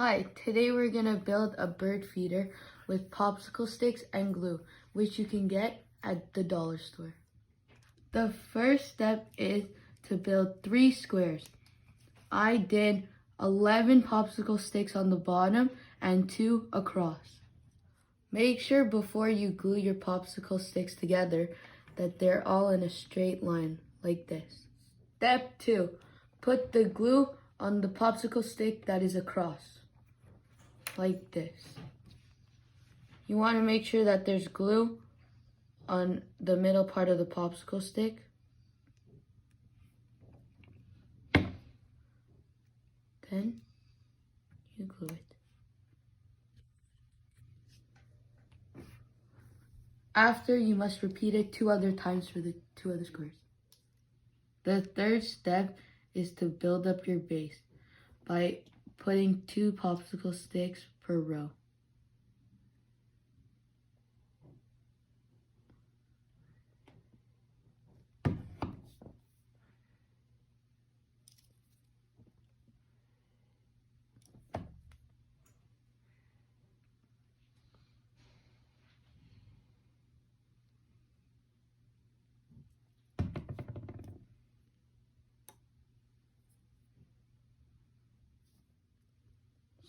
Hi, today we're gonna build a bird feeder with popsicle sticks and glue, which you can get at the dollar store. The first step is to build 3 squares. I did 11 popsicle sticks on the bottom and 2 across. Make sure before you glue your popsicle sticks together that they're all in a straight line, like this. Step 2, put the glue on the popsicle stick that is across, like this. You want to make sure that there's glue on the middle part of the popsicle stick. Then you glue it. After, you must repeat it 2 other times for the 2 other squares. The third step is to build up your base by putting 2 popsicle sticks per row.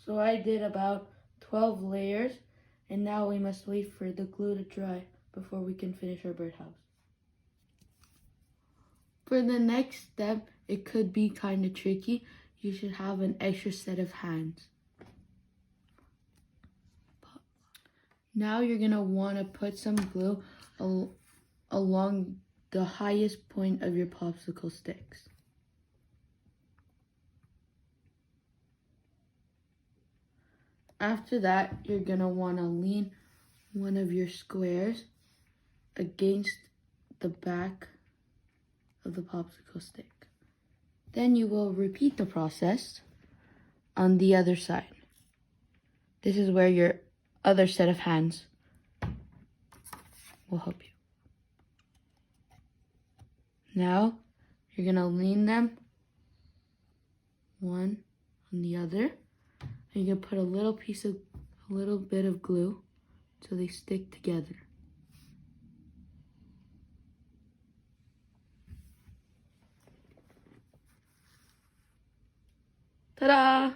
So I did about 12 layers, and now we must wait for the glue to dry before we can finish our birdhouse. For the next step, it could be kind of tricky. You should have an extra set of hands. Now you're going to want to put some glue along the highest point of your popsicle sticks. After that, you're going to want to lean one of your squares against the back of the popsicle stick. Then you will repeat the process on the other side. This is where your other set of hands will help you. Now, you're going to lean them one on the other. And you can put a little bit of glue so they stick together. Ta-da!